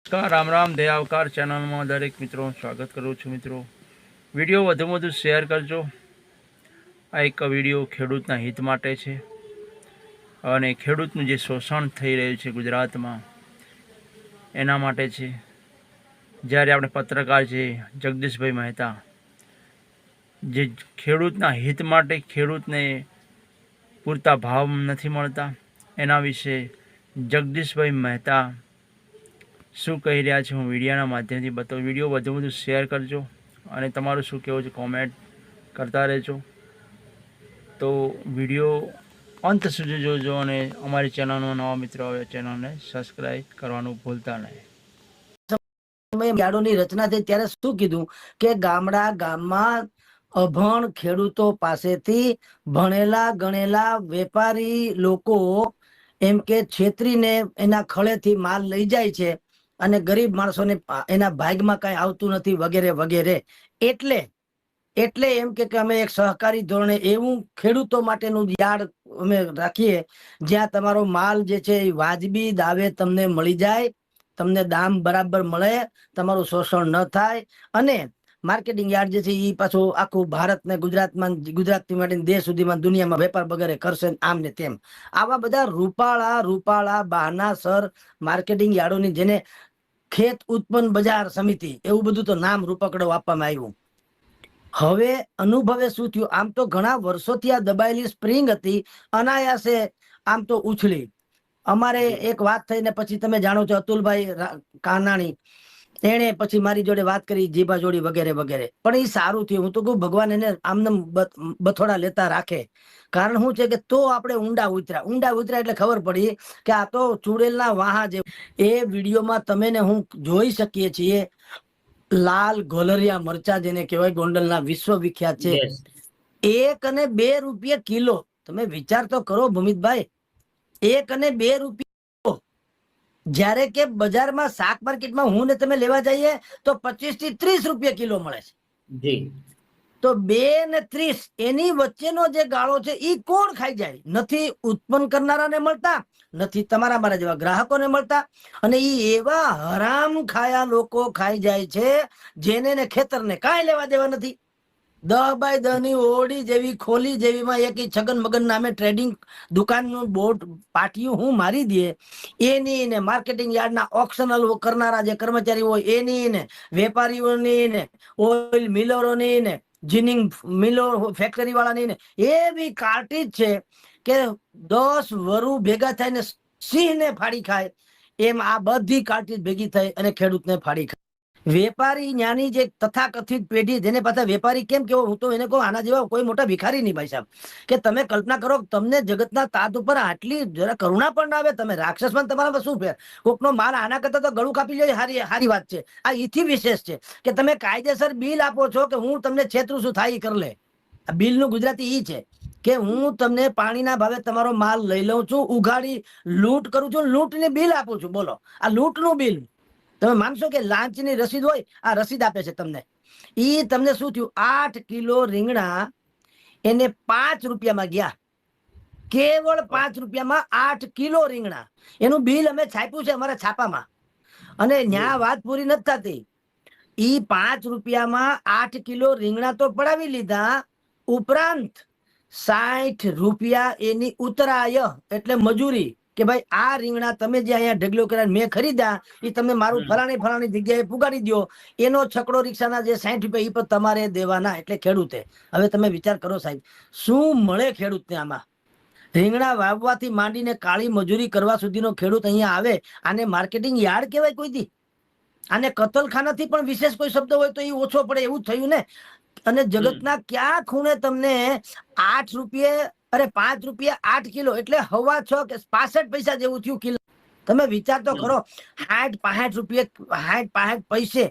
નમસ્કાર, રામ રામ, દયાવકાર ચેનલમાં દરેક મિત્રો સ્વાગત કરું છું. મિત્રો, વિડીયો વધુમાં વધુ શેર કરજો. આ એક વિડીયો ખેડૂતના હિત માટે છે અને ખેડૂતનું જે શોષણ થઈ રહ્યું છે ગુજરાતમાં એના માટે છે. જ્યારે આપણે પત્રકાર છે જગદીશભાઈ મહેતા, જે ખેડૂતના હિત માટે ખેડૂતને પૂરતા ભાવ નથી મળતા, એના વિશે જગદીશભાઈ મહેતા શું કહી રહ્યા છે હું વિડીયોના માધ્યમથી બતાવું. વિડીયો વધુ વધુ શેર કરજો અને તમારું શું કહેવું છે કોમેન્ટ કરતા રહેજો. તો વિડીયો અંત સુધી જોજો અને અમારી ચેનલનો નવા મિત્રો આવે ચેનલને સબસ્ક્રાઈબ કરવાનું ભૂલતા નહીં. યાર્ડોની રચના થઈ ત્યારે શું કીધું કે ગામમાં અભણ ખેડૂતો પાસેથી ભણેલા ગણેલા વેપારી લોકો એમ કે છેતરીને એના ખળેથી માલ લઈ જાય છે અને ગરીબ માણસોને એના ભાગમાં કઈ આવતું નથી વગેરે વગેરે. એટલે એમ કે અમે એક સહકારી ધોરણે એવું ખેડૂતો માટેનું યાર્ડ અમે રાખીએ જ્યાં તમારો માલ જે છે એ વાજબી દાવે તમને મળી જાય, તમને દામ બરાબર મળે, તમારું શોષણ ન થાય અને માર્કેટિંગ યાર્ડ જે છે એ પાછું આખું ભારત ને ગુજરાતથી માટે દેશ સુધીમાં દુનિયામાં વેપાર વગેરે કરશે આમ ને તેમ. આવા બધા રૂપાળા બહાનાસર માર્કેટિંગ યાર્ડોની, જેને ખેત ઉત્પન્ન બજાર સમિતિ એવું બધું તો નામ રૂપકડો આપવામાં આવ્યું. હવે અનુભવે શું થયું, આમ તો ઘણા વર્ષોથી આ દબાયેલી સ્પ્રિંગ હતી, અનાયાસે આમ તો ઉછળી. અમારે એક વાત થઈને પછી તમે જાણો છો અતુલભાઈ કાનાણી, એને પછી મારી જોડે વાત કરી જીભા જોડી વગેરે વગેરે. પણ એ સારું થયું. હું તો કહું ભગવાન એને આમને બથોડા લેતા રાખે. કારણ શું છે કે તો આપણે ઊંડા ઉતર્યા એટલે ખબર પડી કે આ તો ચૂડેલના વાહા જે. એ વિડીયોમાં તમે ને હું જોઈ શકીએ છીએ લાલ ગોલરિયા મરચા જેને કહેવાય ગોંડલના વિશ્વ વિખ્યાત છે. 1 અને 2 રૂપિયા કિલો. તમે વિચાર તો કરો ભૂમિતભાઈ, 1 અને 2 રૂપિયા, જ્યારે કે બજારમાં શાક માર્કેટમાં હું ને તમે લેવા જઈએ તો 25 થી 30 રૂપિયા કિલો મળે છે. તો 2 ને 30 એની વચ્ચેનો જે ગાળો છે એ કોણ ખાઈ જાય? નથી ઉત્પન્ન કરનારાને મળતા, નથી તમારા મારા જેવા ગ્રાહકોને મળતા, અને એ એવા હરામ ખાયા લોકો ખાઈ જાય છે જેને ને ખેતરને કાંઈ લેવા દેવા નથી. 10 બાય 10 ની ઓડી જેવી ખોલી જેવીમાં એક છગન મગન નામે ટ્રેડિંગ દુકાનનું બોર્ડ પાટિયું હું મારી દે, એની ને માર્કેટિંગ યાર્ડના ઓક્શનલ કરનારા જે કર્મચારી હોય એની ને વેપારીઓની ને ઓઇલ મિલરોની ને જીનિંગ મિલો ફેક્ટરી વાળાની ને એવી કાર્ટીજ છે કે 10 વરુ ભેગા થઈને સિંહને ફાડી ખાય એમ આ બધી કાર્ટીજ ભેગી થઈ અને ખેડૂતને ફાડી ખાય. વેપારી જ્ઞાની જે તથાકથિત પેઢી, જેને પાછા વેપારી કેમ કેવો, હું તો એને કહું આના જેવા કોઈ મોટા ભિખારી નહીં ભાઈ સાહેબ. કે તમે કલ્પના કરો તમને જગતના તાત ઉપર આટલી જરા કરુણા પણ ના આવે. તમે રાક્ષસ પણ તમારામાં શું ફેર? કોકનો માલ આના કરતા તો ગળું કાપી લે હારી વાત છે. આ ઈથી વિશેષ છે કે તમે કાયદેસર બિલ આપો છો કે હું તમને છેતરું છું થાય કરી લે. આ બિલ નું ગુજરાતી ઈ છે કે હું તમને પાણીના ભાવે તમારો માલ લઈ લઉં છું, ઉઘાડી લૂંટ કરું છું, લૂંટની બિલ આપું છું. બોલો, આ લૂંટ નું બિલ. તમે માનશો કે લાંચની રસીદ હોય, આ રસીદ આપે છે તમને. ઈ તમને શું થયું, 8 કિલો રીંગણા એને 5 રૂપિયામાં ગયા. કેવળ 5 રૂપિયામાં 8 કિલો રીંગણા, એનું બિલ અમે છાપ્યું છે અમારા છાપામાં. અને ન્યા વાત પૂરી નથી થતી. ઈ 5 રૂપિયામાં 8 કિલો રીંગણા તો પડાવી લીધા, ઉપરાંત 60 રૂપિયા એની ઉતરાય એટલે મજૂરી, કે ભાઈ આ રીંગણા તમે જે અહીંયા ઢગલો કર્યા મેં ખરીદ્યા, એ તમે મારું ફલાણી જગ્યાએ પુગાડી દો. એનો છકડો રિક્ષાના જે 60 રૂપિયા એ પણ તમારે દેવાના. એટલે ખેડૂતે, હવે તમે વિચાર કરો સાહેબ, શું મળે ખેડૂતને આમાં? રીંગણા વાવવાથી માંડીને કાળી મજૂરી કરવા સુધીનો ખેડૂત અહીંયા આવે. આને માર્કેટિંગ યાર્ડ કહેવાય કોઈ દી? આને કતલખાનાથી પણ વિશેષ કોઈ શબ્દ હોય તો એ ઓછો પડે એવું થયું ને. અને જગતના ક્યાં ખૂણે તમને 8 રૂપિયે, અરે 5 રૂપિયા 8 કિલો એટલે 6.5 કે 65 પૈસા જેવું થયું કિલો. તમે વિચાર તો કરો, 60-65 રૂપિયા 60-65 પૈસે